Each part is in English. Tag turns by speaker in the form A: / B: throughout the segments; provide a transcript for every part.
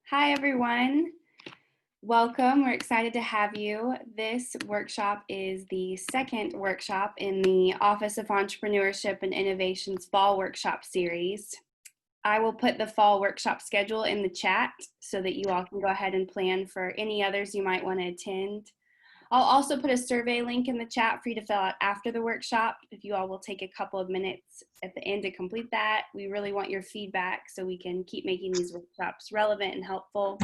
A: Hi, everyone. Welcome. We're excited to have you. This workshop is the second workshop in the Office of Entrepreneurship and Innovation's Fall Workshop Series. I will put the fall workshop schedule in the chat so that you all can go ahead and plan for any others you might want to attend. I'll also put a survey link in the chat for you to fill out after the workshop. If you all will take a couple of minutes at the end to complete that, we really want your feedback so we can keep making these workshops relevant and helpful.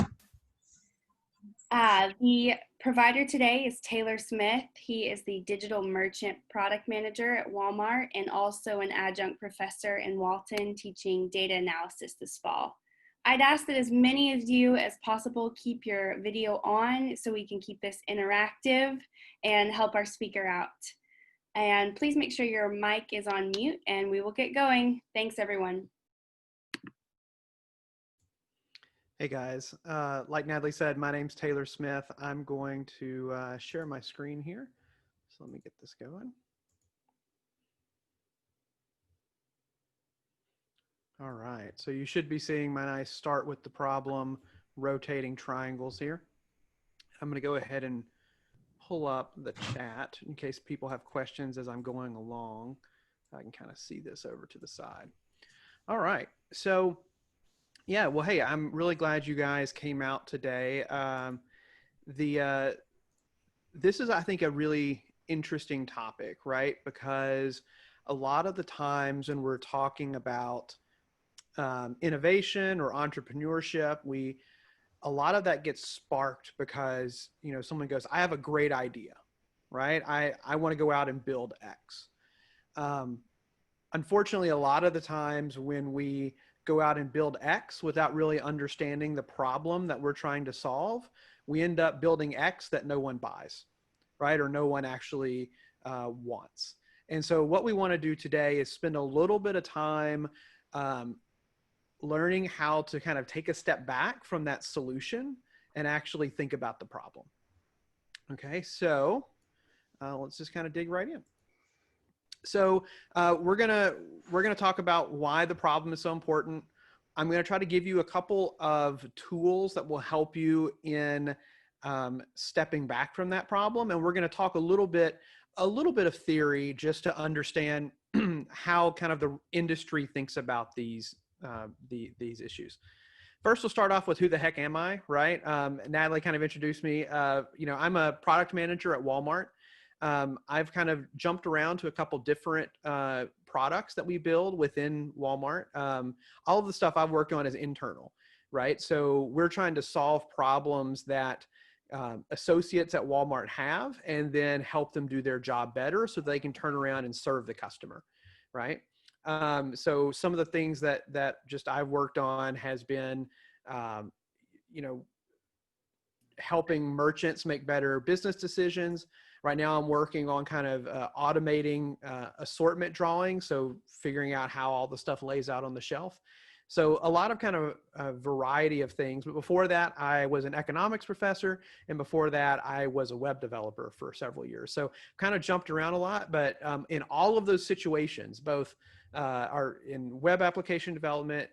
A: The provider today is Taylor Smith. He is the Digital Merchant Product Manager at Walmart and also an adjunct professor in Walton teaching data analysis this fall. I'd ask that as many of you as possible keep your video on so we can keep this interactive and help our speaker out. And please make sure your mic is on mute and we will get going. Thanks, everyone.
B: Hey guys, like Natalie said, my name's Taylor Smith. I'm going to share my screen here. So let me get this going. All right, so you should be seeing my nice start with the problem rotating triangles here. I'm going to go ahead and pull up the chat in case people have questions as I'm going along. I can kind of see this over to the side. All right, so yeah, well, hey, I'm really glad you guys came out today. This is, I think, a really interesting topic, right? Because a lot of the times when we're talking about innovation or entrepreneurship, a lot of that gets sparked because, someone goes, I have a great idea, right? I want to go out and build X. Unfortunately, a lot of the times when we go out and build X without really understanding the problem that we're trying to solve, we end up building X that no one buys, right? Or no one actually wants. And so what we want to do today is spend a little bit of time learning how to kind of take a step back from that solution and actually think about the problem. Okay, so let's just kind of dig right in. So we're gonna talk about why the problem is so important. I'm gonna try to give you a couple of tools that will help you in stepping back from that problem, and we're gonna talk a little bit of theory just to understand how kind of the industry thinks about these issues. First, we'll start off with who the heck am I, right? Natalie kind of introduced me. I'm a product manager at Walmart. I've kind of jumped around to a couple different products that we build within Walmart. All of the stuff I've worked on is internal, right? So we're trying to solve problems that associates at Walmart have and then help them do their job better so they can turn around and serve the customer, right? So some of the things that just I've worked on has been, helping merchants make better business decisions. Right now I'm working on kind of automating assortment drawing. So figuring out how all the stuff lays out on the shelf. So a lot of kind of a variety of things. But before that, I was an economics professor. And before that, I was a web developer for several years. So kind of jumped around a lot. But in all of those situations, both are in web application development,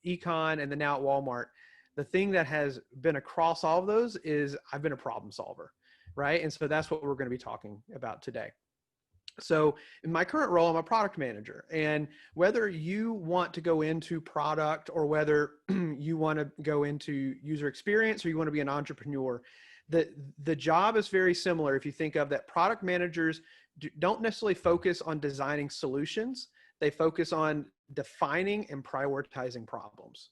B: econ, and then now at Walmart, the thing that has been across all of those is I've been a problem solver, right? And so that's what we're going to be talking about today. So in my current role, I'm a product manager, and whether you want to go into product or whether you want to go into user experience or you want to be an entrepreneur, the job is very similar. If you think of that, product managers don't necessarily focus on designing solutions. They focus on defining and prioritizing problems.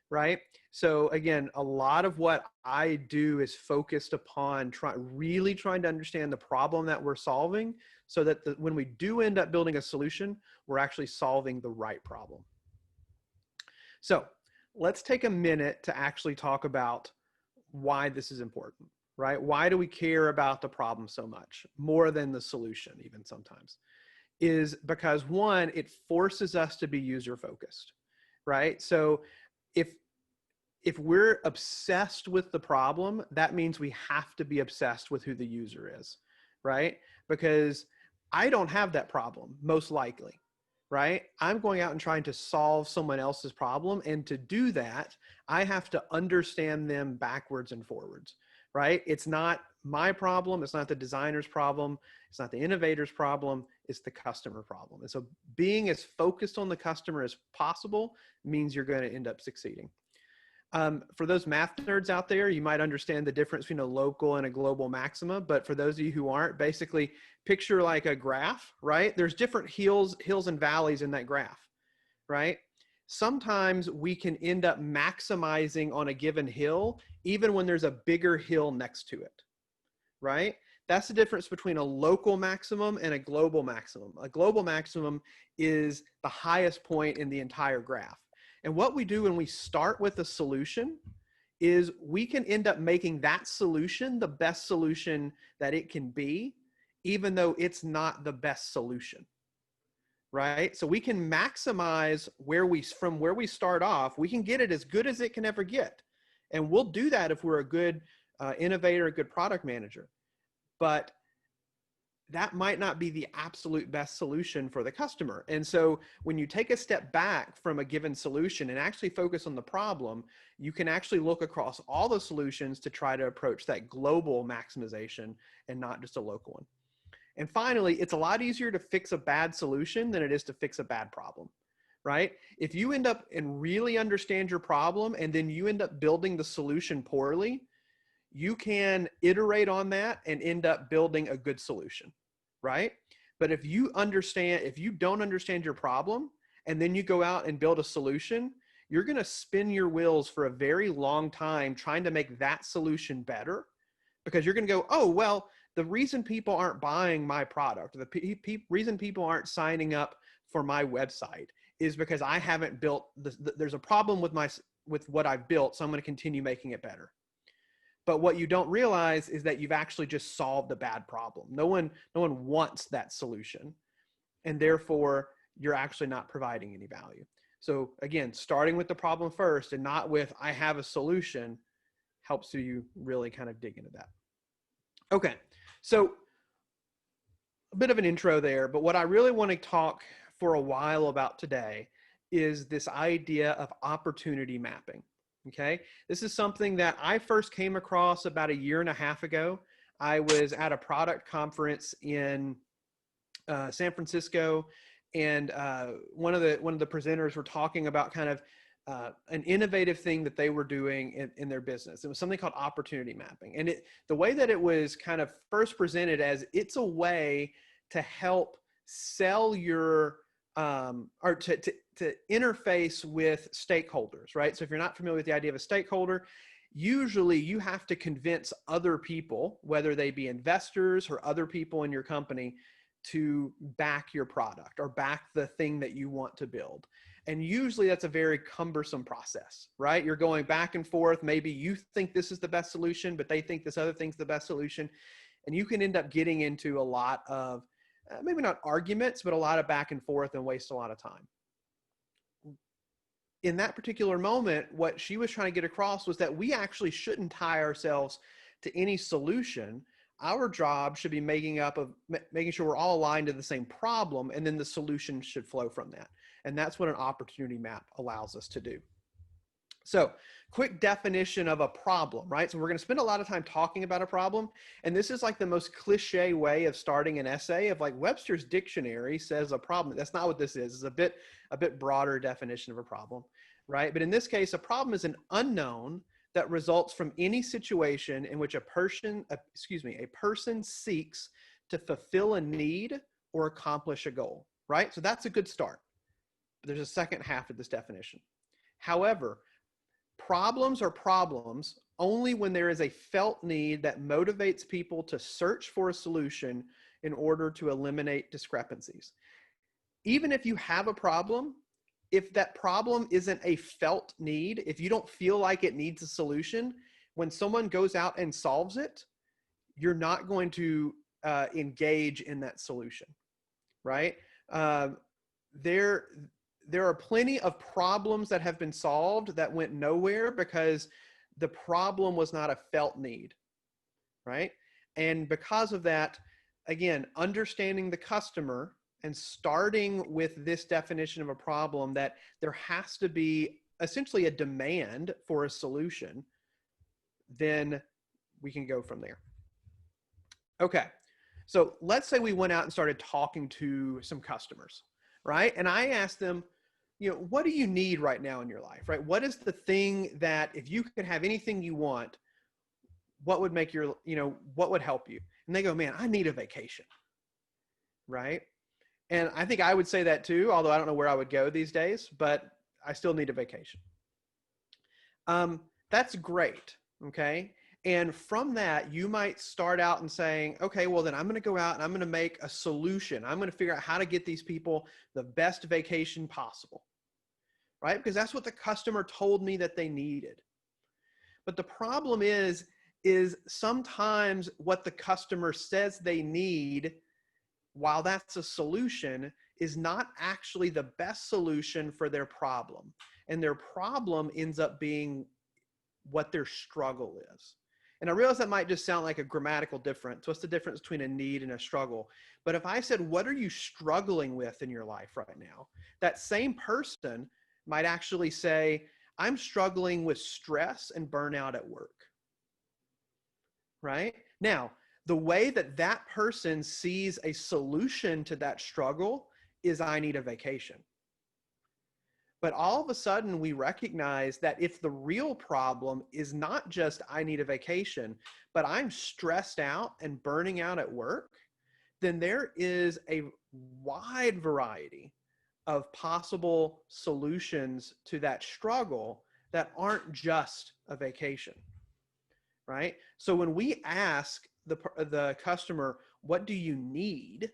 B: Right? So again, a lot of what I do is focused upon really trying to understand the problem that we're solving so that when we do end up building a solution, we're actually solving the right problem. So let's take a minute to actually talk about why this is important, right? Why do we care about the problem so much, more than the solution even sometimes? Is because one, it forces us to be user focused, right? So if we're obsessed with the problem, that means we have to be obsessed with who the user is, right? Because I don't have that problem, most likely, right? I'm going out and trying to solve someone else's problem. And to do that, I have to understand them backwards and forwards, right? It's not my problem. It's not the designer's problem. It's not the innovator's problem. It's the customer problem. And so being as focused on the customer as possible means you're going to end up succeeding. For those math nerds out there, you might understand the difference between a local and a global maxima. But for those of you who aren't, basically picture like a graph, right? There's different hills and valleys in that graph, right? Sometimes we can end up maximizing on a given hill, even when there's a bigger hill next to it, right? That's the difference between a local maximum and a global maximum. A global maximum is the highest point in the entire graph. And what we do when we start with a solution is we can end up making that solution the best solution that it can be, even though it's not the best solution, right? So we can maximize from where we start off, we can get it as good as it can ever get. And we'll do that if we're a good innovator, a good product manager. But that might not be the absolute best solution for the customer. And so when you take a step back from a given solution and actually focus on the problem, you can actually look across all the solutions to try to approach that global maximization and not just a local one. And finally, it's a lot easier to fix a bad solution than it is to fix a bad problem, right? If you end up and really understand your problem and then you end up building the solution poorly, you can iterate on that and end up building a good solution, right? But if you don't understand your problem and then you go out and build a solution, you're going to spin your wheels for a very long time trying to make that solution better, because you're going to go, oh, well, the reason people aren't buying my product, the reason people aren't signing up for my website is because I haven't built there's a problem with what I've built, so I'm going to continue making it better. But what you don't realize is that you've actually just solved a bad problem. No one wants that solution. And therefore, you're actually not providing any value. So again, starting with the problem first and not with, I have a solution, helps you really kind of dig into that. Okay, so a bit of an intro there, but what I really want to talk for a while about today is this idea of opportunity mapping. Okay, this is something that I first came across about 1.5 years ago. I was at a product conference in San Francisco, and one of the presenters were talking about kind of an innovative thing that they were doing in their business. It was something called opportunity mapping, and the way that it was kind of first presented as, it's a way to help sell your or to interface with stakeholders, right? So if you're not familiar with the idea of a stakeholder, usually you have to convince other people, whether they be investors or other people in your company, to back your product or back the thing that you want to build. And usually that's a very cumbersome process, right? You're going back and forth. Maybe you think this is the best solution, but they think this other thing's the best solution. And you can end up getting into a lot of maybe not arguments, but a lot of back and forth and waste a lot of time. In that particular moment, what she was trying to get across was that we actually shouldn't tie ourselves to any solution. Our job should be making sure we're all aligned to the same problem, and then the solution should flow from that. And that's what an opportunity map allows us to do. So, quick definition of a problem, right? So we're going to spend a lot of time talking about a problem. And this is like the most cliche way of starting an essay, of like Webster's dictionary says a problem. That's not what this is. It's a bit broader definition of a problem, right? But in this case, a problem is an unknown that results from any situation in which a person seeks to fulfill a need or accomplish a goal, right? So that's a good start. But there's a second half of this definition. However, problems are problems only when there is a felt need that motivates people to search for a solution in order to eliminate discrepancies. Even if you have a problem, if that problem isn't a felt need, if you don't feel like it needs a solution, when someone goes out and solves it, you're not going to engage in that solution, right? There are plenty of problems that have been solved that went nowhere because the problem was not a felt need, right? And because of that, again, understanding the customer and starting with this definition of a problem, that there has to be essentially a demand for a solution, then we can go from there. Okay. So let's say we went out and started talking to some customers, right? And I asked them, what do you need right now in your life, right? What is the thing that if you could have anything you want, what would make your, what would help you? And they go, man, I need a vacation, right? And I think I would say that too, although I don't know where I would go these days, but I still need a vacation. That's great, okay? And from that, you might start out and saying, okay, well then I'm going to go out and I'm going to make a solution. I'm going to figure out how to get these people the best vacation possible, right? Because that's what the customer told me that they needed. But the problem is sometimes what the customer says they need, while that's a solution, is not actually the best solution for their problem. And their problem ends up being what their struggle is. And I realize that might just sound like a grammatical difference. What's the difference between a need and a struggle? But if I said, what are you struggling with in your life right now? That same person might actually say, I'm struggling with stress and burnout at work. Right? Now, the way that that person sees a solution to that struggle is I need a vacation. But all of a sudden we recognize that if the real problem is not just I need a vacation, but I'm stressed out and burning out at work, then there is a wide variety of possible solutions to that struggle that aren't just a vacation, right? So when we ask the customer, what do you need?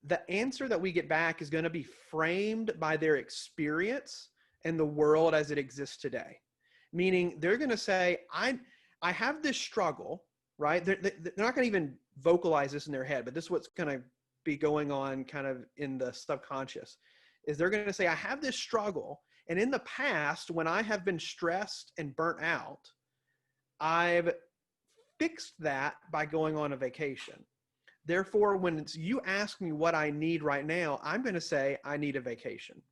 B: The answer that we get back is going to be framed by their experience and the world as it exists today. Meaning they're going to say, I have this struggle, right? They're not going to even vocalize this in their head, but this is what's going to be going on kind of in the subconscious, is they're going to say, I have this struggle. And in the past, when I have been stressed and burnt out, I've fixed that by going on a vacation. Therefore, when you ask me what I need right now, I'm going to say I need a vacation,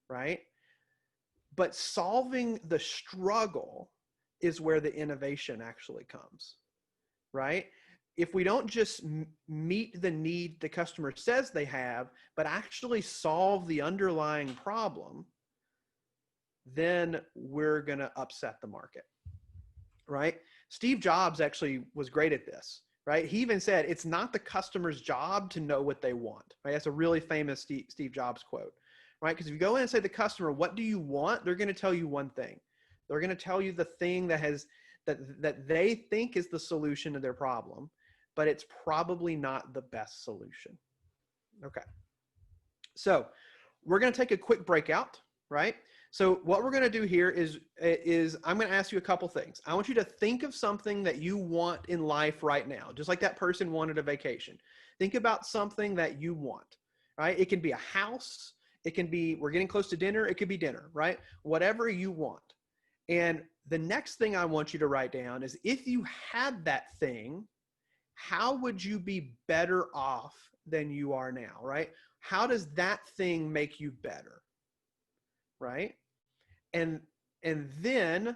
B: right? But solving the struggle is where the innovation actually comes, right? If we don't just meet the need the customer says they have, but actually solve the underlying problem, then we're going to upset the market, right? Steve Jobs actually was great at this. Right? He even said, it's not the customer's job to know what they want, right? That's a really famous Steve Jobs quote, right? Because if you go in and say to the customer, what do you want? They're going to tell you one thing. They're going to tell you the thing that they think is the solution to their problem, but it's probably not the best solution. Okay. So we're going to take a quick breakout, right? So what we're going to do here is I'm going to ask you a couple things. I want you to think of something that you want in life right now, just like that person wanted a vacation. Think about something that you want, right? It can be a house. It can be, we're getting close to dinner. It could be dinner, right? Whatever you want. And the next thing I want you to write down is, if you had that thing, how would you be better off than you are now, right? How does that thing make you better, right? And then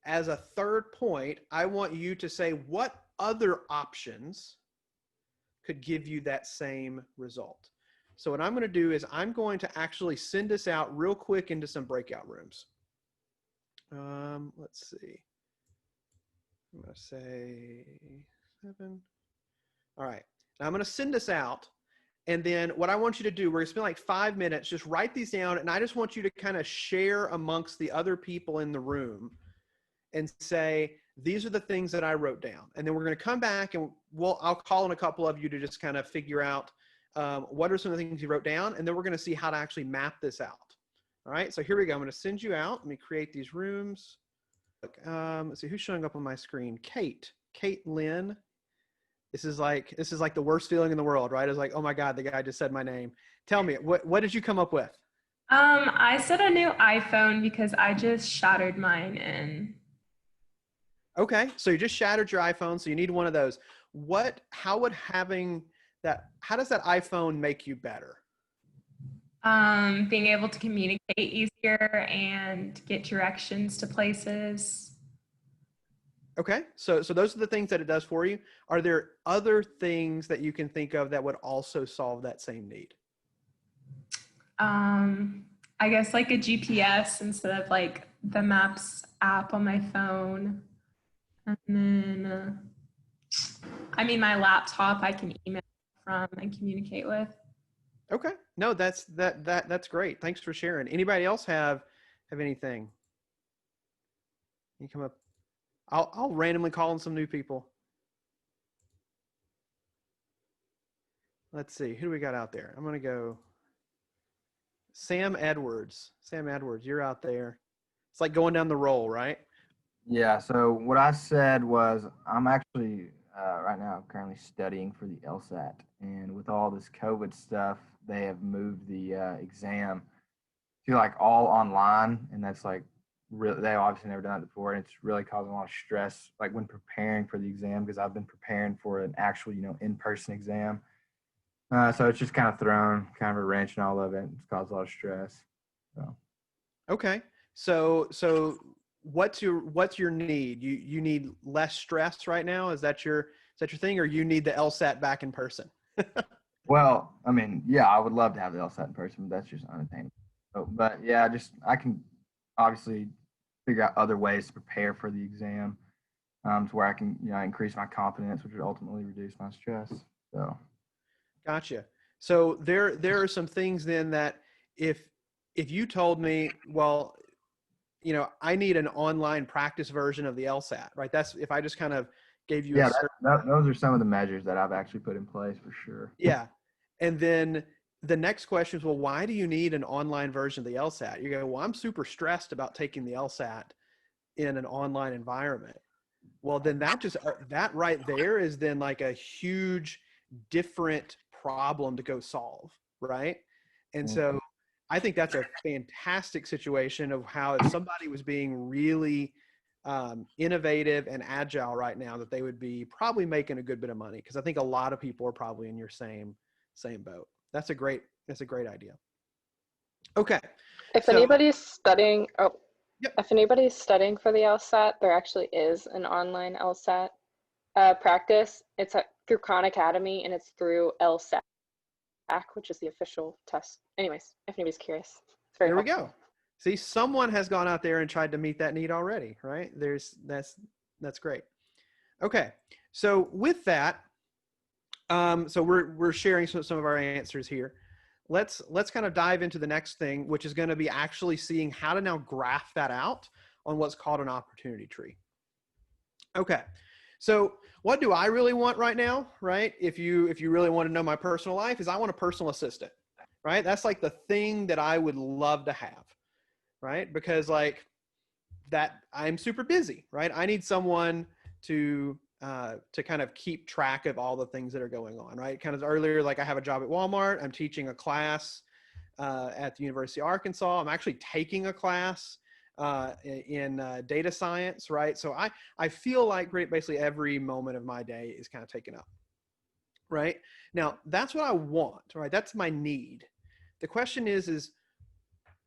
B: as a third point, I want you to say, what other options could give you that same result? So what I'm going to do is I'm going to actually send this out real quick into some breakout rooms. Let's see. I'm going to say 7. All right. Now I'm going to send this out. And then what I want you to do, we're going to spend like 5 minutes, just write these down. And I just want you to kind of share amongst the other people in the room and say, these are the things that I wrote down. And then we're going to come back and I'll call on a couple of you to just kind of figure out what are some of the things you wrote down. And then we're going to see how to actually map this out. All right. So here we go. I'm going to send you out. Let me create these rooms. Look, let's see who's showing up on my screen. Kate Lynn. This is like the worst feeling in the world, right? It's like, oh my God, the guy just said my name. Tell me, what did you come up with?
C: I said a new iPhone because I just shattered mine in.
B: Okay, so you just shattered your iPhone, so you need one of those. How would having how does that iPhone make you better?
C: Being able to communicate easier and get directions to places.
B: Okay. So those are the things that it does for you. Are there other things that you can think of that would also solve that same need?
C: I guess like a GPS instead of like the Maps app on my phone. And then, I mean, my laptop I can email from and communicate with.
B: Okay. No, that's great. Thanks for sharing. Anybody else have anything? You come up. I'll randomly call in some new people. Let's see. Who do we got out there? I'm going to go Sam Edwards. Sam Edwards, you're out there. It's like going down the roll, right?
D: Yeah, so what I said was I'm actually right now currently studying for the LSAT, and with all this COVID stuff, they have moved the exam to like all online, and that's like really they obviously never done it before, and it's really causing a lot of stress like when preparing for the exam because I've been preparing for an actual in-person exam, so it's just kind of thrown kind of a wrench in all of it. It's caused a lot of stress. So.
B: Okay. So what's your need? You need less stress right now? Is that your thing, or you need the LSAT back in person?
D: Well, I mean, yeah, I would love to have the LSAT in person, but that's just unattainable. So, but yeah, I can obviously figure out other ways to prepare for the exam, to where I can increase my confidence, which would ultimately reduce my stress. So.
B: Gotcha. So there are some things then that if you told me, well, I need an online practice version of the LSAT, right? That's if I just kind of gave you
D: Yeah, those are some of the measures that I've actually put in place for sure.
B: Yeah. And then the next question is, well, why do you need an online version of the LSAT? You go, well, I'm super stressed about taking the LSAT in an online environment. Well, then that right there is then like a huge different problem to go solve, right? And so I think that's a fantastic situation of how if somebody was being really innovative and agile right now, that they would be probably making a good bit of money, because I think a lot of people are probably in your same boat. That's a great idea. Okay.
E: If
B: So,
E: anybody's studying,
B: yep.
E: if anybody's studying for the LSAT, there actually is an online LSAT practice. It's through Khan Academy, and it's through LSAT, which is the official test. Anyways, if anybody's curious, it's very
B: There
E: helpful.
B: we go. See, someone has gone out there and tried to meet that need already, right? That's great. Okay. So with that, so we're sharing some of our answers here. Let's kind of dive into the next thing, which is going to be actually seeing how to now graph that out on what's called an opportunity tree. Okay. So what do I really want right now, right? If you really want to know my personal life, is I want a personal assistant, right? That's like the thing that I would love to have, right? Because like that I'm super busy, right? I need someone to kind of keep track of all the things that are going on, right? Kind of earlier, like I have a job at Walmart. I'm teaching a class at the University of Arkansas. I'm actually taking a class in data science, right? So I feel like basically every moment of my day is kind of taken up, right? Now, that's what I want, right? That's my need. The question is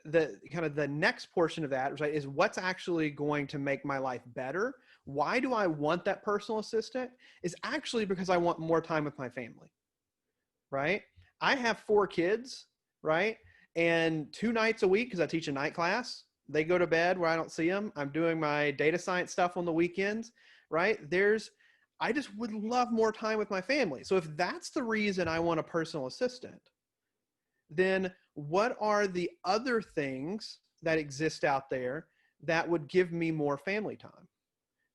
B: the kind of the next portion of that, right, is what's actually going to make my life better. Why do I want that personal assistant? Is actually because I want more time with my family, right? I have 4 kids, right? And 2 nights a week, because I teach a night class, they go to bed where I don't see them. I'm doing my data science stuff on the weekends, right? I just would love more time with my family. So if that's the reason I want a personal assistant, then what are the other things that exist out there that would give me more family time,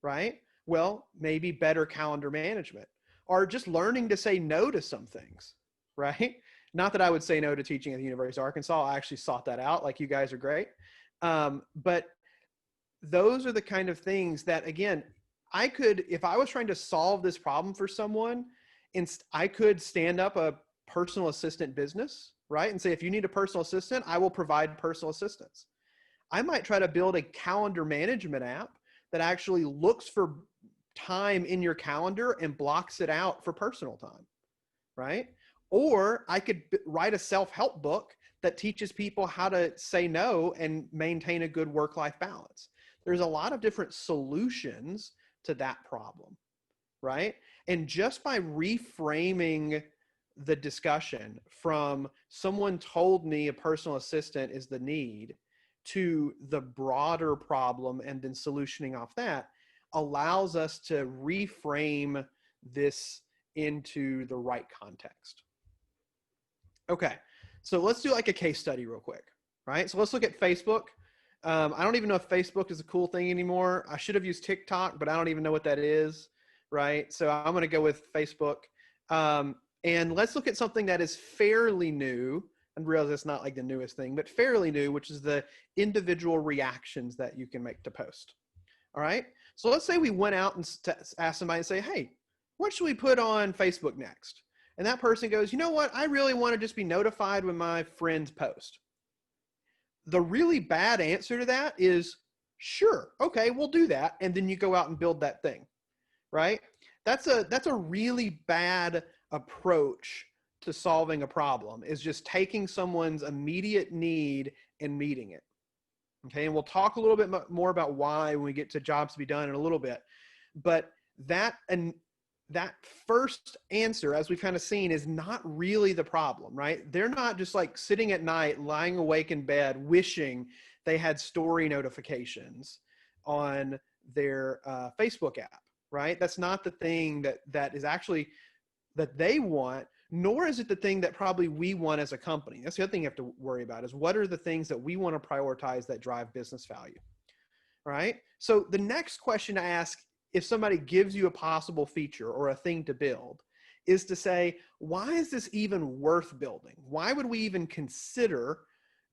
B: right? Well, maybe better calendar management, or just learning to say no to some things, right? Not that I would say no to teaching at the University of Arkansas. I actually sought that out. Like, you guys are great. But those are the kind of things that, again, I could, if I was trying to solve this problem for someone, I could stand up a personal assistant business, right? And say, if you need a personal assistant, I will provide personal assistance. I might try to build a calendar management app that actually looks for time in your calendar and blocks it out for personal time, right? Or I could write a self-help book that teaches people how to say no and maintain a good work-life balance. There's a lot of different solutions to that problem, right? And just by reframing the discussion from someone told me a personal assistant is the need to the broader problem and then solutioning off that allows us to reframe this into the right context. Okay, so let's do like a case study real quick, right? So let's look at Facebook. I don't even know if Facebook is a cool thing anymore. I should have used TikTok, but I don't even know what that is, right? So I'm going to go with Facebook. And let's look at something that is fairly new, and realize it's not like the newest thing, but fairly new, which is the individual reactions that you can make to post. All right. So let's say we went out and asked somebody and say, hey, what should we put on Facebook next? And that person goes, you know what? I really want to just be notified when my friends post. The really bad answer to that is, sure, okay, we'll do that. And then you go out and build that thing, right? That's a really bad approach to solving a problem, is just taking someone's immediate need and meeting it. Okay, and we'll talk a little bit more about why when we get to jobs to be done in a little bit. But that first answer, as we've kind of seen, is not really the problem, right? They're not just like sitting at night, lying awake in bed, wishing they had story notifications on their Facebook app, right? That's not the thing that is actually that they want, nor is it the thing that probably we want as a company. That's the other thing you have to worry about, is what are the things that we want to prioritize that drive business value, right? So the next question to ask, if somebody gives you a possible feature or a thing to build, is to say, why is this even worth building? Why would we even consider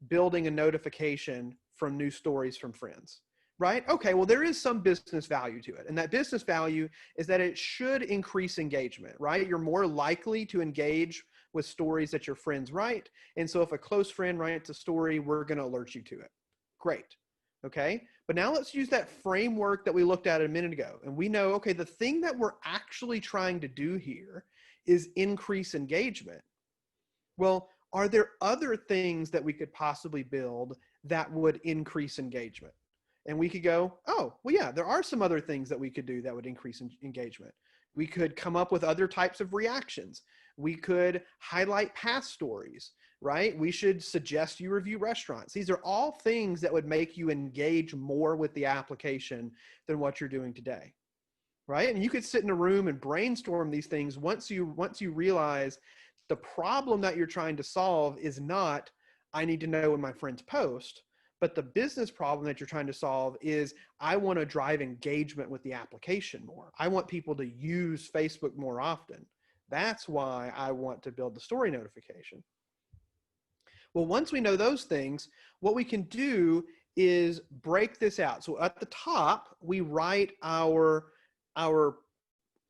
B: building a notification from new stories from friends? Right? Okay, well, there is some business value to it. And that business value is that it should increase engagement, right? You're more likely to engage with stories that your friends write. And so if a close friend writes a story, we're going to alert you to it. Great. Okay. But now let's use that framework that we looked at a minute ago. And we know, okay, the thing that we're actually trying to do here is increase engagement. Well, are there other things that we could possibly build that would increase engagement? And we could go, oh, well, yeah, there are some other things that we could do that would increase engagement. We could come up with other types of reactions. We could highlight past stories, right? We should suggest you review restaurants. These are all things that would make you engage more with the application than what you're doing today, right? And you could sit in a room and brainstorm these things once you realize the problem that you're trying to solve is not, I need to know when my friends post, but the business problem that you're trying to solve is, I want to drive engagement with the application more. I want people to use Facebook more often. That's why I want to build the story notification. Well, once we know those things, what we can do is break this out. So at the top, we write our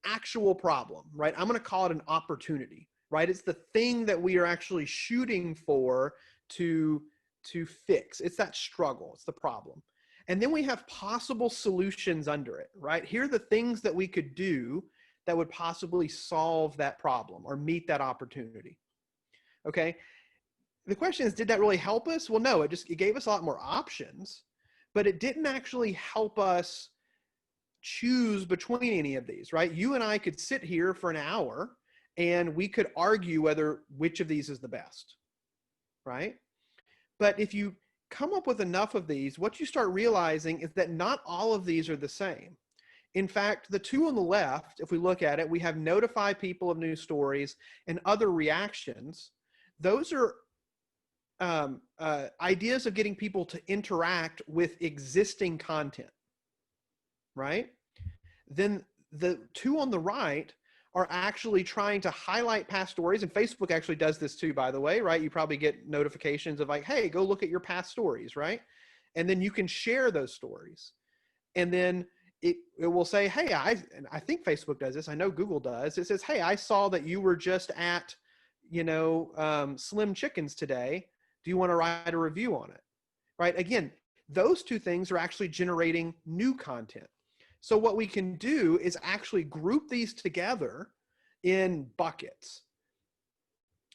B: actual problem, right? I'm going to call it an opportunity, right? It's the thing that we are actually shooting for to fix. It's that struggle. It's the problem. And then we have possible solutions under it, right? Here are the things that we could do that would possibly solve that problem or meet that opportunity. Okay. The question is, did that really help us? Well, no, it gave us a lot more options, but it didn't actually help us choose between any of these, right? You and I could sit here for an hour and we could argue which of these is the best, right? But if you come up with enough of these, what you start realizing is that not all of these are the same. In fact, the two on the left, if we look at it, we have notify people of new stories and other reactions. Those are ideas of getting people to interact with existing content, right? Then the two on the right are actually trying to highlight past stories. And Facebook actually does this too, by the way, right? You probably get notifications of like, hey, go look at your past stories, right? And then you can share those stories. And then it will say, hey, and I think Facebook does this. I know Google does. It says, hey, I saw that you were just at, Slim Chickens today. Do you want to write a review on it? Right? Again, those two things are actually generating new content. So what we can do is actually group these together in buckets.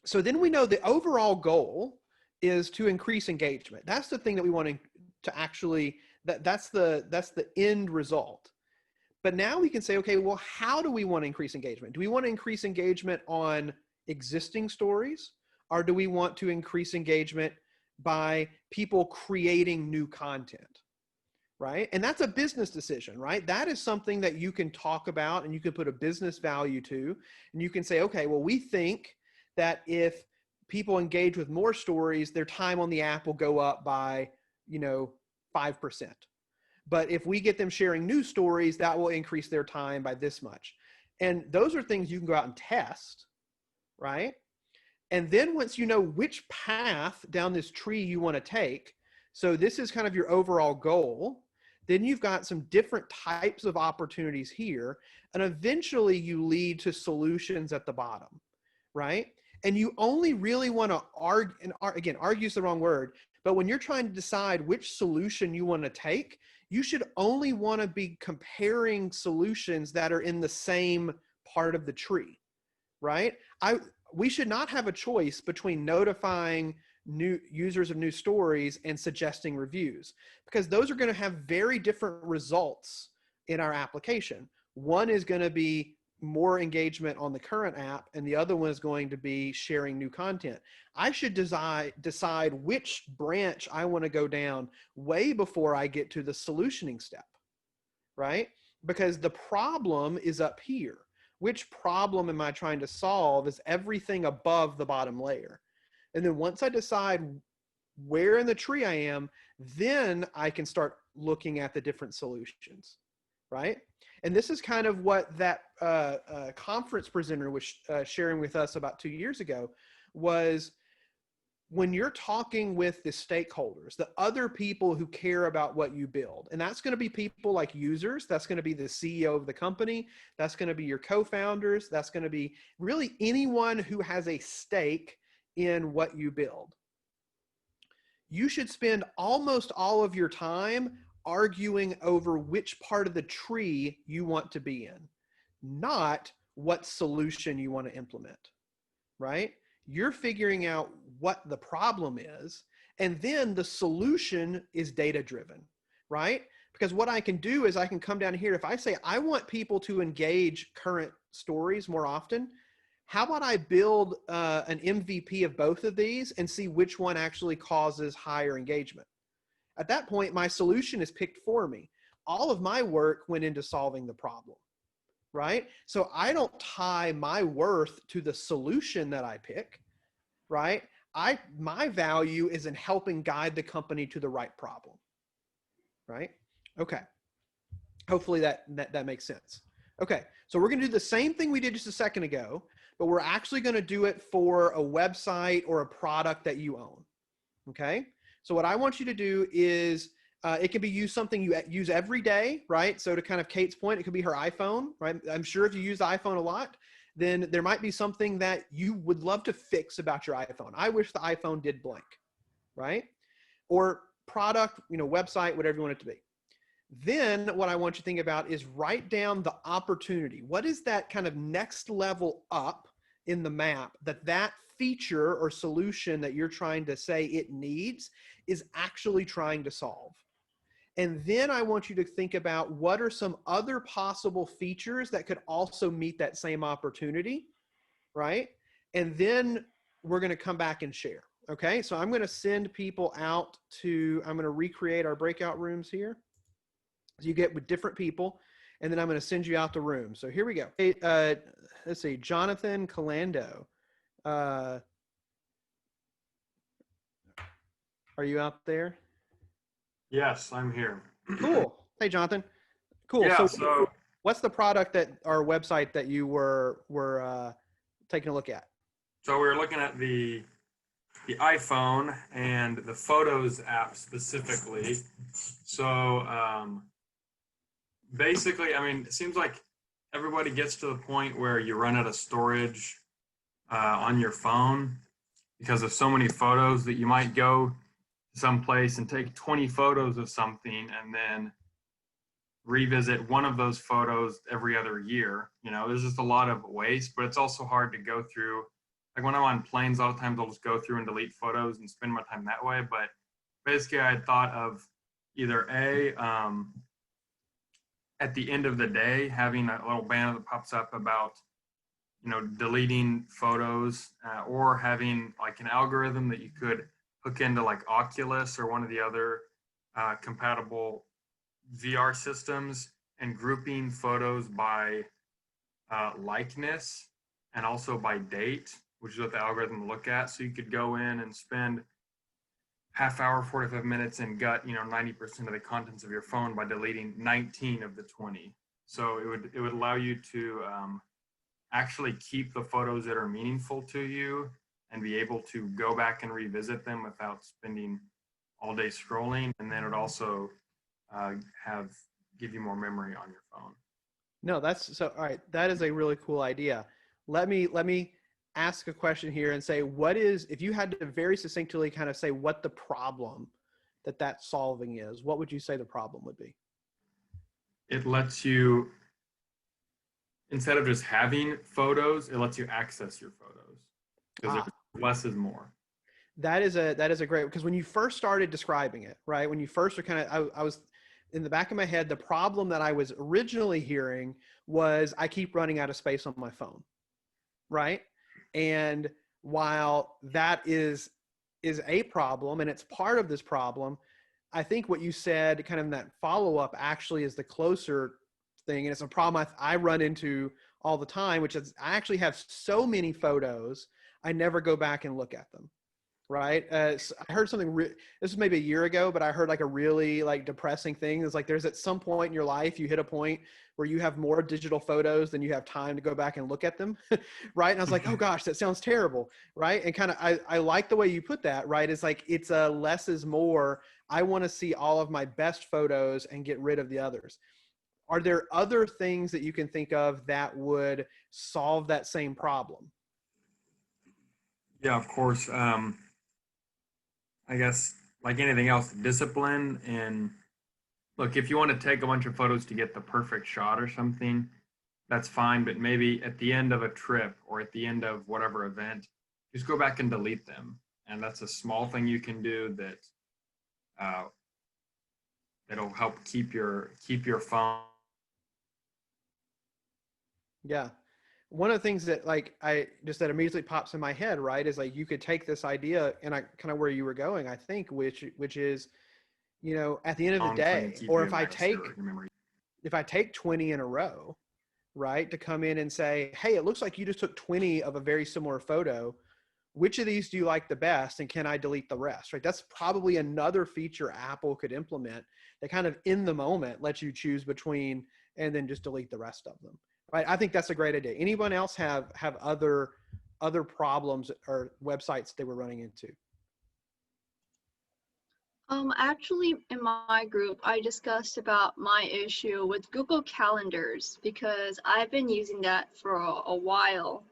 B: So then we know the overall goal is to increase engagement. That's the thing that we want to actually, that's the end result. But now we can say, okay, well, how do we want to increase engagement? Do we want to increase engagement on existing stories, or do we want to increase engagement by people creating new content? Right? And that's a business decision, right? That is something that you can talk about and you can put a business value to, and you can say, okay, well, we think that if people engage with more stories, their time on the app will go up by, 5%. But if we get them sharing new stories, that will increase their time by this much. And those are things you can go out and test, right? And then once you know which path down this tree you want to take, so this is kind of your overall goal, then you've got some different types of opportunities here, and eventually you lead to solutions at the bottom, right? And you only really want to argue, and again, argue is the wrong word, but when you're trying to decide which solution you want to take, you should only want to be comparing solutions that are in the same part of the tree, right? We should not have a choice between notifying new users of new stories and suggesting reviews, because those are going to have very different results in our application. One is going to be more engagement on the current app, and the other one is going to be sharing new content. I should decide which branch I want to go down way before I get to the solutioning step, right? Because the problem is up here. Which problem am I trying to solve is everything above the bottom layer. And then once I decide where in the tree I am, then I can start looking at the different solutions, right? And this is kind of what that conference presenter was sharing with us about 2 years ago, was when you're talking with the stakeholders, the other people who care about what you build, and that's going to be people like users, that's going to be the CEO of the company, that's going to be your co-founders, that's going to be really anyone who has a stake in what you build. You should spend almost all of your time arguing over which part of the tree you want to be in, not what solution you want to implement, right? You're figuring out what the problem is, and then the solution is data-driven, right? Because what I can do is I can come down here. If I say I want people to engage current stories more often, how about I build an MVP of both of these and see which one actually causes higher engagement? At that point, my solution is picked for me. All of my work went into solving the problem, right? So I don't tie my worth to the solution that I pick, right? My value is in helping guide the company to the right problem, right? Okay. Hopefully that makes sense. Okay, so we're gonna do the same thing we did just a second ago, but we're actually gonna do it for a website or a product that you own, okay? So what I want you to do is, it can be something you use every day, right? So to kind of Kate's point, it could be her iPhone, right? I'm sure if you use the iPhone a lot, then there might be something that you would love to fix about your iPhone. I wish the iPhone did blank, right? Or product, website, whatever you want it to be. Then what I want you to think about is write down the opportunity. What is that kind of next level up in the map that feature or solution that you're trying to say it needs is actually trying to solve? And then I want you to think about what are some other possible features that could also meet that same opportunity, right? And then we're going to come back and share. Okay, so I'm going to send people out I'm going to recreate our breakout rooms here. So you get with different people, and then I'm going to send you out the room. So here we go. Hey, let's see, Jonathan Calando. Are you out there?
F: Yes, I'm here.
B: Cool. Hey, Jonathan. Cool.
F: Yeah,
B: So what's the product our website that you were taking a look at?
F: So we were looking at the iPhone and the Photos app specifically. So basically, it seems like everybody gets to the point where you run out of storage on your phone because of so many photos that you might go someplace and take 20 photos of something and then revisit one of those photos every other year. There's just a lot of waste, but it's also hard to go through like when I'm on planes, a lot of times I'll just go through and delete photos and spend my time that way. But basically I thought of either at the end of the day, having a little banner that pops up about, deleting photos, or having like an algorithm that you could hook into like Oculus or one of the other compatible VR systems, and grouping photos by likeness and also by date, which is what the algorithm will look at. So you could go in and spend half hour, 45 minutes and gut, 90% of the contents of your phone by deleting 19 of the 20. So it would allow you to actually keep the photos that are meaningful to you and be able to go back and revisit them without spending all day scrolling. And then it would also give you more memory on your phone.
B: No, that's so, all right. That is a really cool idea. Let me ask a question here and say, if you had to very succinctly kind of say what the problem that's solving is, what would you say the problem would be?
F: It lets you, instead of just having photos, it lets you access your photos, because less is more.
B: That is a great, because when you first started describing it, right? When you first were kind of, I was in the back of my head, the problem that I was originally hearing was I keep running out of space on my phone, right? And while that is a problem and it's part of this problem, I think what you said kind of in that follow-up actually is the closer thing. And it's a problem I run into all the time, which is I actually have so many photos, I never go back and look at them. Right. So I heard something, this was maybe a year ago, but I heard like a really like depressing thing. It's like, there's at some point in your life, you hit a point where you have more digital photos than you have time to go back and look at them. Right. And I was like, oh gosh, that sounds terrible. Right. And kind of, I like the way you put that, right. It's like, it's a less is more. I want to see all of my best photos and get rid of the others. Are there other things that you can think of that would solve that same problem?
F: Yeah, of course. I guess like anything else, discipline. And look, if you want to take a bunch of photos to get the perfect shot or something, that's fine. But maybe at the end of a trip or at the end of whatever event, just go back and delete them. And that's a small thing you can do that that'll help keep your phone.
B: Yeah. One of the things that like that immediately pops in my head, right, is like you could take this idea and I kind of where you were going, I think, which is, at the end of the day, or if I take 20 in a row, right, to come in and say, hey, it looks like you just took 20 of a very similar photo. Which of these do you like the best? And can I delete the rest? Right. That's probably another feature Apple could implement that kind of in the moment lets you choose between and then just delete the rest of them. Right. I think that's a great idea. Anyone else have other problems or websites they were running into?
G: Actually, in my group, I discussed about my issue with Google Calendars because I've been using that for a while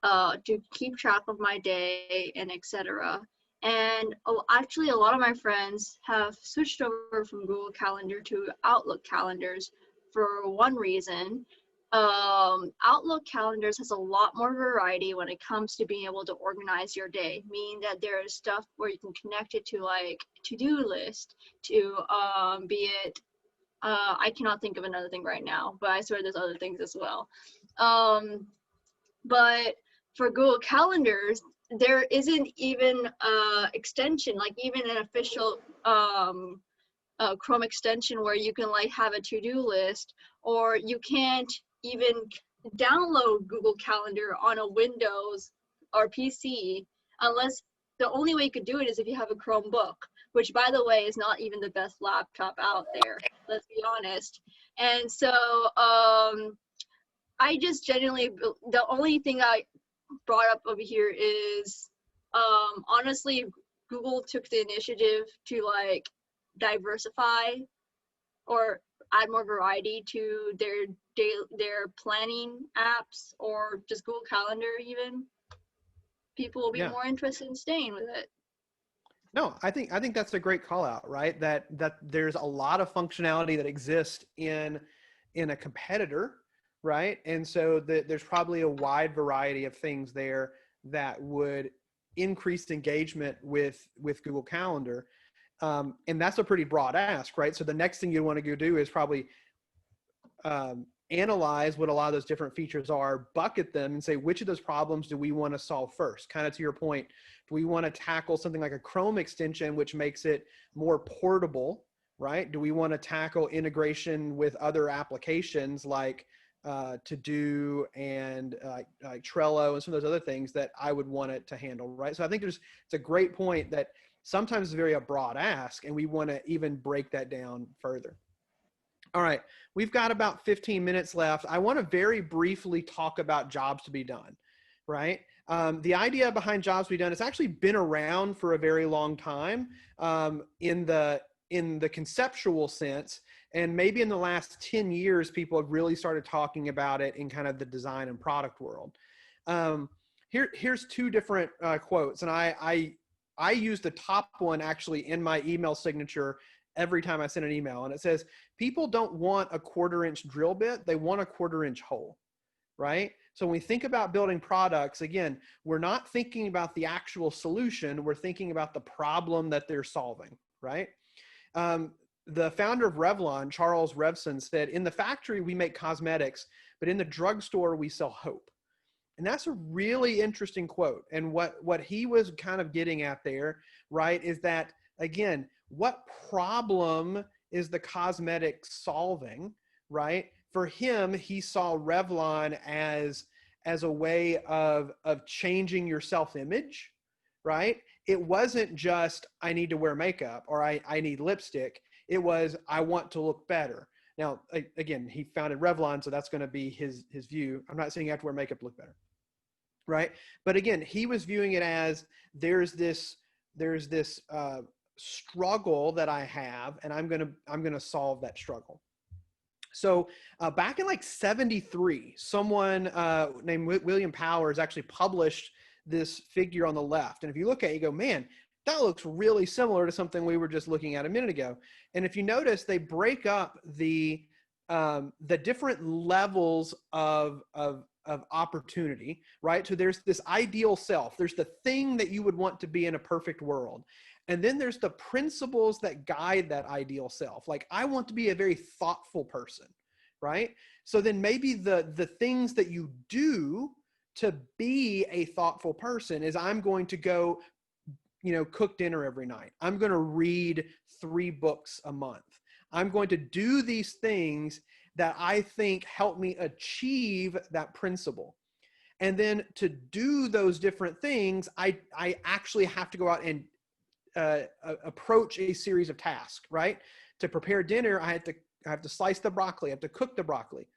G: to keep track of my day and etc. And actually, a lot of my friends have switched over from Google Calendar to Outlook calendars for one reason. Outlook calendars has a lot more variety when it comes to being able to organize your day, meaning that there is stuff where you can connect it to like to-do list, to be it I cannot think of another thing right now, but I swear there's other things as well. But for Google Calendars, there isn't even extension, like even an official Chrome extension where you can like have a to-do list, or you can't even download Google Calendar on a Windows or PC unless the only way you could do it is if you have a Chromebook, which by the way is not even the best laptop out there, let's be honest. And so I just genuinely, the only thing I brought up over here is honestly, Google took the initiative to like diversify or add more variety to their planning apps, or just Google Calendar even. People will be more interested in staying with it.
B: No, I think that's a great call out, right? That there's a lot of functionality that exists in a competitor, right? And so there's probably a wide variety of things there that would increase engagement with Google Calendar. And that's a pretty broad ask, right? So the next thing you want to go do is probably analyze what a lot of those different features are, bucket them, and say, which of those problems do we want to solve first? Kind of to your point, do we want to tackle something like a Chrome extension, which makes it more portable, right? Do we want to tackle integration with other applications like To Do and like Trello and some of those other things that I would want it to handle, right? So I think it's a great point that sometimes it's very a broad ask, and we want to even break that down further. All right, we've got about 15 minutes left. I want to very briefly talk about jobs to be done, right? The idea behind jobs to be done has actually been around for a very long time in the conceptual sense, and maybe in the last 10 years, people have really started talking about it in kind of the design and product world. Here's two different quotes, and I use the top one actually in my email signature every time I send an email, and it says, people don't want a 1/4-inch drill bit, they want a 1/4-inch hole, right? So when we think about building products, again, we're not thinking about the actual solution, we're thinking about the problem that they're solving, right? The founder of Revlon, Charles Revson, said, in the factory, we make cosmetics, but in the drugstore, we sell hope. And that's a really interesting quote. And what he was kind of getting at there, right, is that, again, what problem is the cosmetic solving, right? For him, he saw Revlon as a way of changing your self-image, right? It wasn't just, I need to wear makeup or I need lipstick. It was, I want to look better. Now, again, he founded Revlon, so that's going to be his view. I'm not saying you have to wear makeup to look better, right? But again, he was viewing it as there's this struggle that I have, and I'm gonna solve that struggle. So back in like 73, someone named William Powers actually published this figure on the left. And if you look at it, you go, man, that looks really similar to something we were just looking at a minute ago. And if you notice, they break up the different levels of opportunity, right? So there's this ideal self. There's the thing that you would want to be in a perfect world. And then there's the principles that guide that ideal self. Like, I want to be a very thoughtful person, right? So then maybe the things that you do to be a thoughtful person is, I'm going to go, cook dinner every night. I'm going to read 3 books a month. I'm going to do these things that I think help me achieve that principle. And then to do those different things, I actually have to go out and approach a series of tasks, right? To prepare dinner, I have to slice the broccoli, I have to cook the broccoli.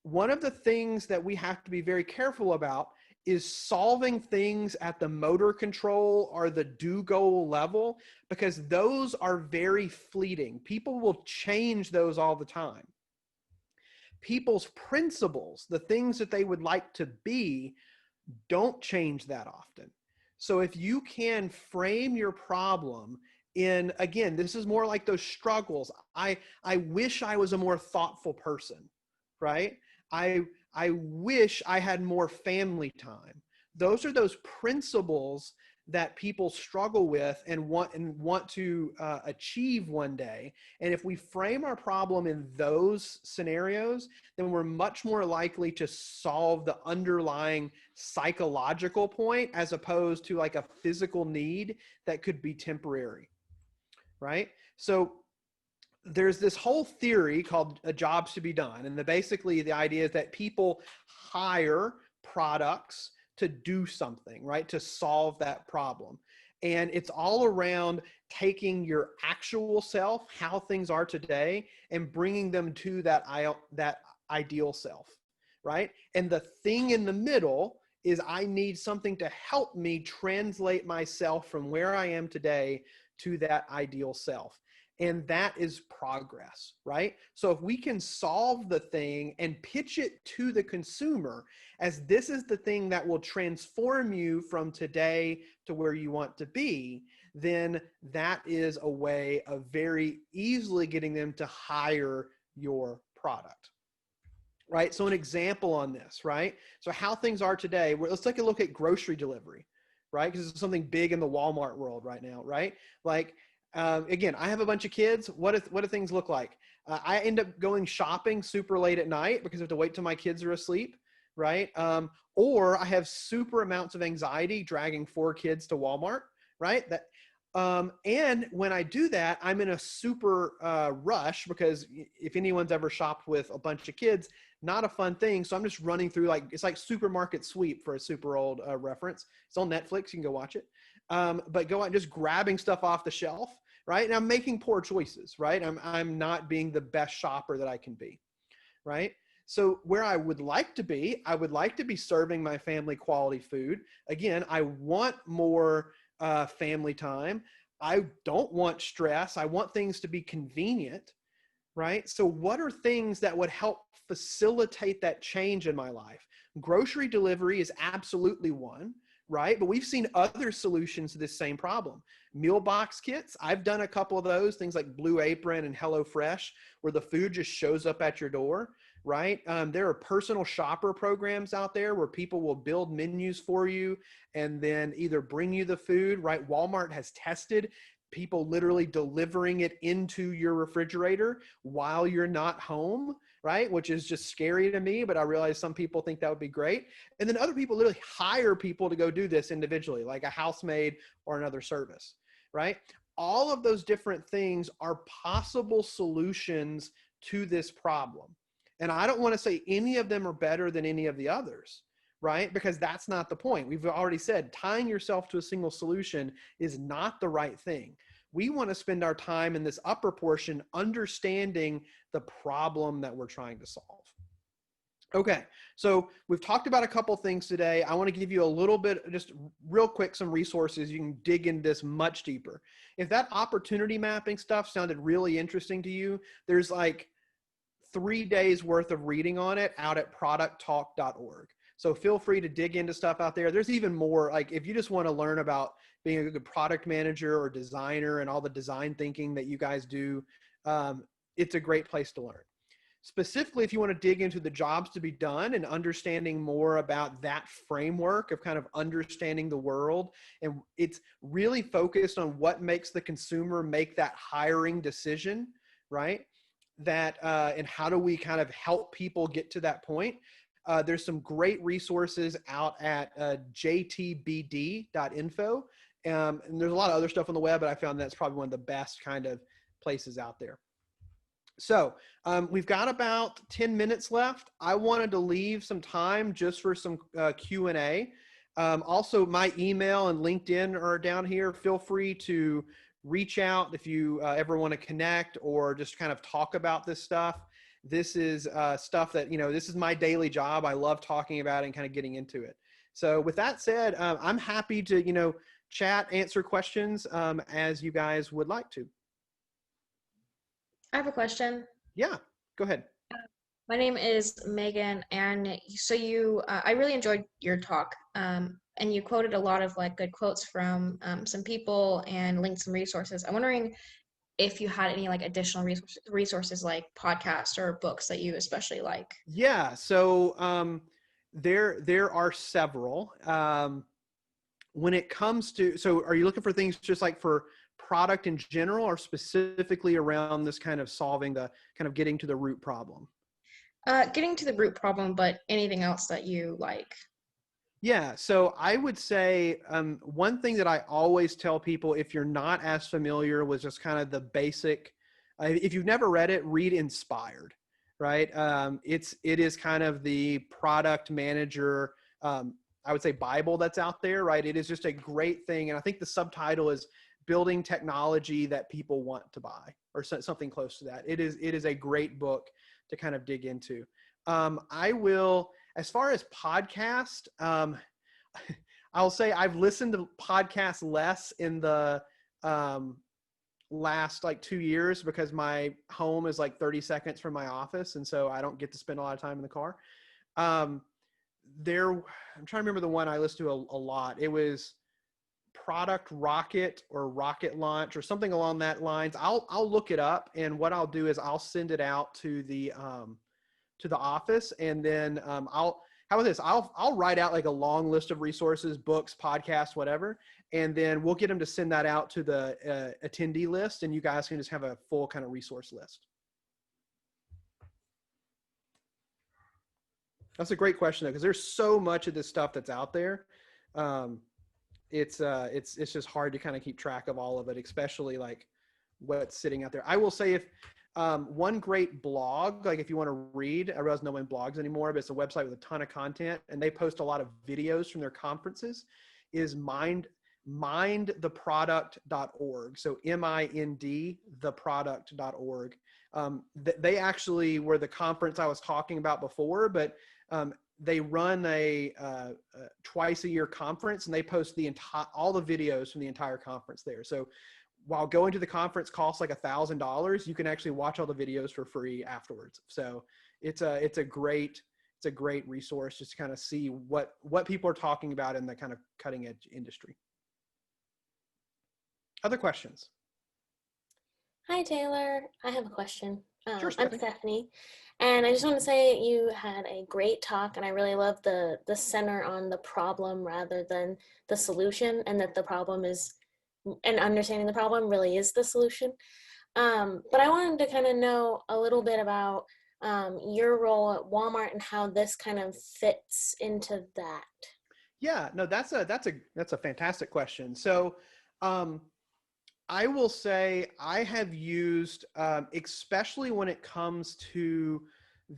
B: One of the things that we have to be very careful about is solving things at the motor control or the do goal level, because those are very fleeting. People will change those all the time. People's principles, the things that they would like to be, don't change that often. So if you can frame your problem in, again, this is more like those struggles. I wish I was a more thoughtful person, right? I wish I had more family time. Those are those principles that people struggle with and want to achieve one day. And if we frame our problem in those scenarios, then we're much more likely to solve the underlying psychological point, as opposed to like a physical need that could be temporary, right? So there's this whole theory called jobs to be done. And basically the idea is that people hire products to do something, right? To solve that problem. And it's all around taking your actual self, how things are today, and bringing them to that ideal self, right? And the thing in the middle is, I need something to help me translate myself from where I am today to that ideal self. And that is progress, right? So if we can solve the thing and pitch it to the consumer as, this is the thing that will transform you from today to where you want to be, then that is a way of very easily getting them to hire your product. right? So an example on this, right? So how things are today, let's take a look at grocery delivery, right? Because it's something big in the Walmart world right now, right? Like, again, I have a bunch of kids. What do things look like? I end up going shopping super late at night because I have to wait till my kids are asleep, right? Or I have super amounts of anxiety dragging 4 kids to Walmart, right? And when I do that, I'm in a super rush, because if anyone's ever shopped with a bunch of kids, not a fun thing. So I'm just running through, like, it's like supermarket sweep for a super old reference. It's on Netflix. You can go watch it. But go out just grabbing stuff off the shelf, right? And I'm making poor choices, right? I'm not being the best shopper that I can be, right? So where I would like to be, I would like to be serving my family quality food. Again, I want more family time. I don't want stress. I want things to be convenient, right? So what are things that would help facilitate that change in my life? Grocery delivery is absolutely one, right? But we've seen other solutions to this same problem. Meal box kits, I've done a couple of those, things like Blue Apron and HelloFresh, where the food just shows up at your door, right? There are personal shopper programs out there where people will build menus for you and then either bring you the food, right? Walmart has tested people literally delivering it into your refrigerator while you're not home, right? Which is just scary to me, but I realize some people think that would be great. And then other people literally hire people to go do this individually, like a housemaid or another service, right? All of those different things are possible solutions to this problem. And I don't want to say any of them are better than any of the others, right? Because that's not the point. We've already said tying yourself to a single solution is not the right thing. We want to spend our time in this upper portion understanding the problem that we're trying to solve. Okay, so we've talked about a couple things today. I want to give you a little bit, just real quick, some resources. You can dig into this much deeper. If that opportunity mapping stuff sounded really interesting to you, there's like 3 days worth of reading on it out at producttalk.org. So feel free to dig into stuff out there. There's even more, like if you just want to learn about being a good product manager or designer and all the design thinking that you guys do, it's a great place to learn. Specifically, if you want to dig into the jobs to be done and understanding more about that framework of kind of understanding the world, and it's really focused on what makes the consumer make that hiring decision, right? That and how do we kind of help people get to that point? There's some great resources out at jtbd.info. And there's a lot of other stuff on the web, but I found that's probably one of the best kind of places out there. So we've got about 10 minutes left. I wanted to leave some time just for some Q&A. Also, my email and LinkedIn are down here. Feel free to reach out if you ever want to connect or just kind of talk about this stuff. This is stuff that, this is my daily job. I love talking about it and kind of getting into it. So with that said, I'm happy to, chat, answer questions as you guys would like to.
H: I have a question.
B: Yeah, go ahead.
H: My name is Megan, and so I really enjoyed your talk, and you quoted a lot of good quotes from some people and linked some resources. I'm wondering if you had any additional resources like podcasts or books that you especially like.
B: Yeah, so there are several. When it comes to, so are you looking for things just like for product in general or specifically around this kind of solving the kind of getting to the root problem?
H: Getting to the root problem, but anything else that you like.
B: Yeah, so I would say one thing that I always tell people, if you're not as familiar with just kind of the basic, if you've never read it, read Inspired, right? It is kind of the product manager, I would say, Bible that's out there, right? It is just a great thing. And I think the subtitle is Building Technology That People Want to Buy, or something close to that. It is a great book to kind of dig into. I will, as far as podcast, I'll say I've listened to podcasts less in the last 2 years because my home is 30 seconds from my office. And so I don't get to spend a lot of time in the car. I'm trying to remember the one I listened to a lot. It was Product Rocket or Rocket Launch or something along that lines. I'll look it up, and what I'll do is I'll send it out to the to the office, and then how about this? I'll write out like a long list of resources, books, podcasts, whatever, and then we'll get them to send that out to the attendee list, and you guys can just have a full kind of resource list. That's a great question, though, because there's so much of this stuff that's out there. It's just hard to kind of keep track of all of it, especially like what's sitting out there. I will say, if one great blog, like if you want to read, I realize no one blogs anymore, but it's a website with a ton of content, and they post a lot of videos from their conferences, is mindtheproduct.org. So MIND theproduct.org. They actually were the conference I was talking about before, but they run a twice a year conference, and they post all the videos from the entire conference there. So while going to the conference costs like $1,000, you can actually watch all the videos for free afterwards. So it's a great resource just to kind of see what people are talking about in the kind of cutting edge industry. Other questions?
I: Hi, Taylor. I have a question.
B: Sure,
I: I'm
B: Stephanie.
I: Stephanie, and I just want to say you had a great talk, and I really love the center on the problem rather than the solution, and that the problem is, and understanding the problem really is the solution. But I wanted to kind of know a little bit about your role at Walmart and how this kind of fits into that.
B: Yeah, no, that's a fantastic question. So, I will say I have used, especially when it comes to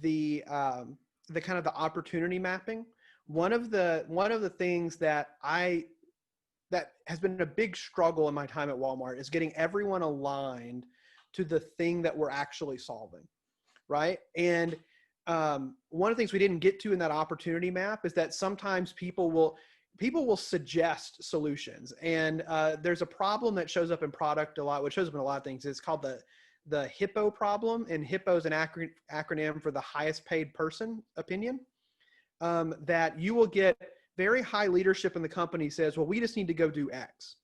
B: the kind of the opportunity mapping. One of the things that has been a big struggle in my time at Walmart is getting everyone aligned to the thing that we're actually solving, right? And one of the things we didn't get to in that opportunity map is that sometimes people will suggest solutions, and there's a problem that shows up in product a lot, which shows up in a lot of things. It's called the HIPPO problem, and HIPPO is an acronym for the highest paid person opinion. That you will get very high leadership in the company says, well, we just need to go do X.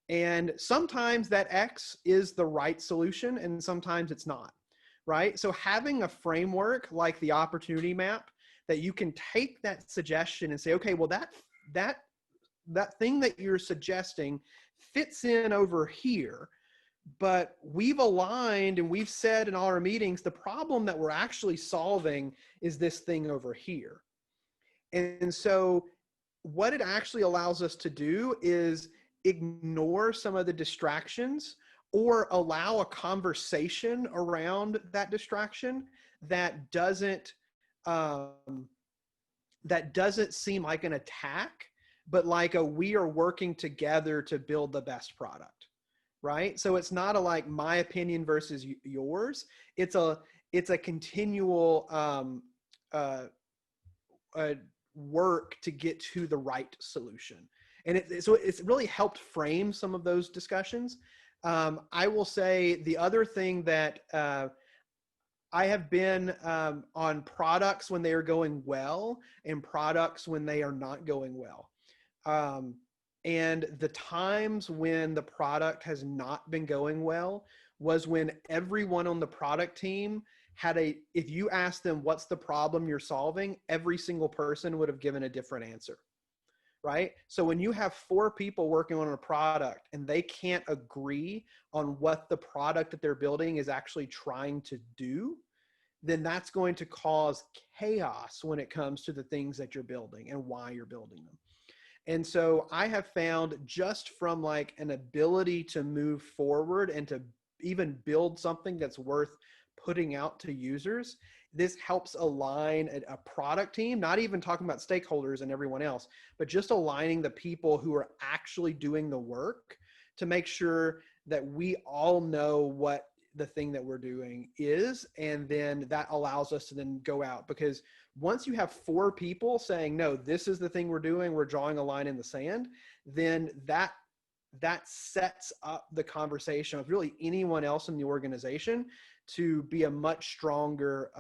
B: And sometimes that X is the right solution, and sometimes it's not, right? So having a framework like the opportunity map that you can take that suggestion and say, okay, well, that thing that you're suggesting fits in over here, but we've aligned and we've said in all our meetings, the problem that we're actually solving is this thing over here. And so what it actually allows us to do is ignore some of the distractions or allow a conversation around that distraction that doesn't seem like an attack, but like we are working together to build the best product, right? So it's not like my opinion versus yours. It's a continual work to get to the right solution. And so it's really helped frame some of those discussions. I will say the other thing that I have been on products when they are going well and products when they are not going well. And the times when the product has not been going well was when everyone on the product team if you asked them what's the problem you're solving, every single person would have given a different answer, right? So when you have 4 people working on a product and they can't agree on what the product that they're building is actually trying to do, then that's going to cause chaos when it comes to the things that you're building and why you're building them. And so I have found, just from like an ability to move forward and to even build something that's worth putting out to users, this helps align a product team, not even talking about stakeholders and everyone else, but just aligning the people who are actually doing the work to make sure that we all know what the thing that we're doing is. And then that allows us to then go out, because once you have 4 people saying, no, this is the thing we're doing, we're drawing a line in the sand, then that sets up the conversation with really anyone else in the organization to be a much stronger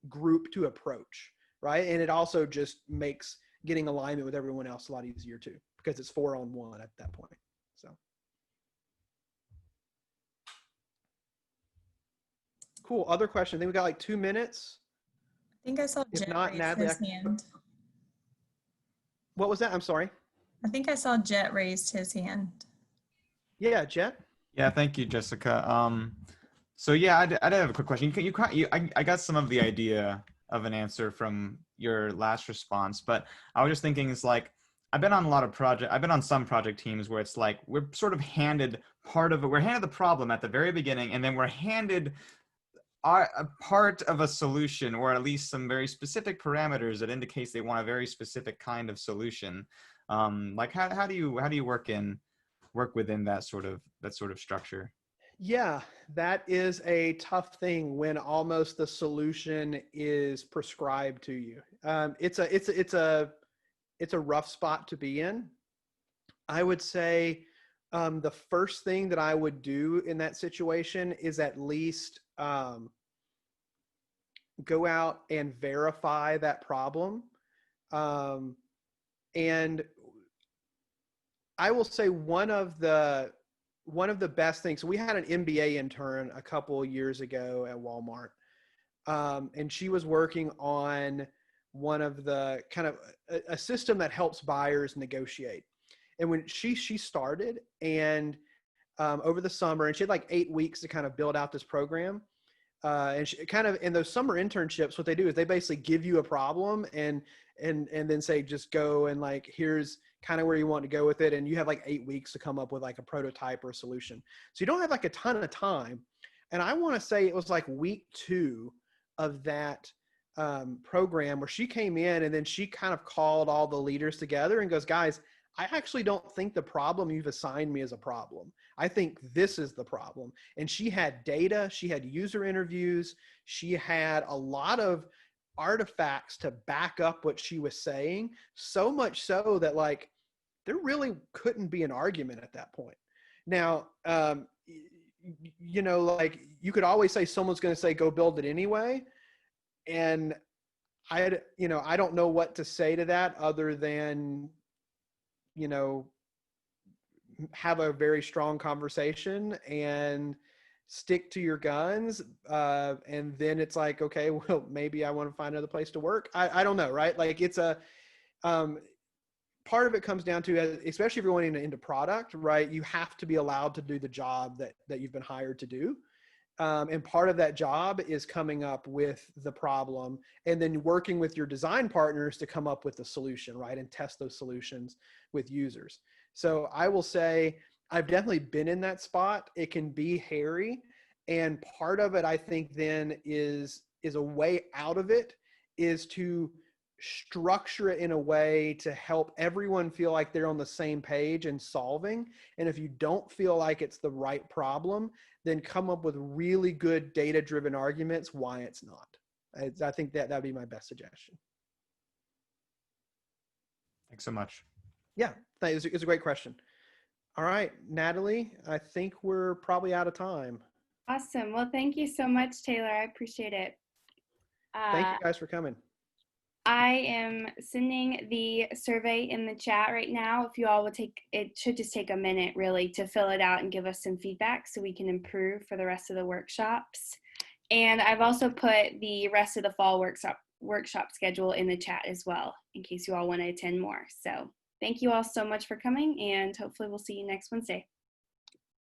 B: group to approach, right? And it also just makes getting alignment with everyone else a lot easier too, because it's 4-on-1 at that point. So cool. Other question? I think we got like 2 minutes.
J: think I saw
B: If
J: Jet
B: not,
J: raise
B: Natalie,
J: his hand.
B: what was that? I'm sorry.
J: I think I saw Jet raised his hand.
B: Yeah, Jet.
K: Yeah, thank you, Jessica. So yeah, I did have a quick question. I got some of the idea of an answer from your last response, but I was just thinking, it's like, I've been on some project teams where it's like, we're sort of handed we're handed the problem at the very beginning, and then we're handed a part of a solution, or at least some very specific parameters that indicates they want a very specific kind of solution. Like how do you work within that sort of structure?
B: Yeah, that is a tough thing when almost the solution is prescribed to you. It's a rough spot to be in. I would say the first thing that I would do in that situation is at least go out and verify that problem. And I will say one of the best things, we had an MBA intern a couple of years ago at Walmart, and she was working on one of the kind of a system that helps buyers negotiate. And when she started, and over the summer, and she had like 8 weeks to kind of build out this program. And she kind of, in those summer internships, what they do is they basically give you a problem and then say, just go, and like, here's kind of where you want to go with it. And you have like 8 weeks to come up with like a prototype or a solution. So you don't have like a ton of time. And I want to say it was like week 2 of that program where she came in, and then she kind of called all the leaders together and goes, guys, I actually don't think the problem you've assigned me is a problem. I think this is the problem. And she had data, she had user interviews, she had a lot of artifacts to back up what she was saying, so much so that like there really couldn't be an argument at that point. Now, you know, like you could always say someone's going to say, go build it anyway. And I don't know what to say to that other than, you know, have a very strong conversation and stick to your guns. And then it's like, okay, well, maybe I want to find another place to work. I don't know, right? Like it's a, part of it comes down to, especially if you're going into product, right? You have to be allowed to do the job that you've been hired to do. And part of that job is coming up with the problem and then working with your design partners to come up with the solution, right? And test those solutions with users. So I will say I've definitely been in that spot. It can be hairy. And part of it, I think, then is a way out of it is to structure it in a way to help everyone feel like they're on the same page and solving. And if you don't feel like it's the right problem, then come up with really good data-driven arguments why it's not. I think that would be my best suggestion.
K: Thanks so much.
B: Yeah, it's a great question. All right, Natalie, I think we're probably out of time.
A: Awesome. Well, thank you so much, Taylor. I appreciate it.
B: Thank you guys for coming.
A: I am sending the survey in the chat right now. If you all would it should just take a minute really to fill it out and give us some feedback so we can improve for the rest of the workshops. And I've also put the rest of the fall workshop schedule in the chat as well, in case you all want to attend more. So thank you all so much for coming, and hopefully we'll see you next Wednesday.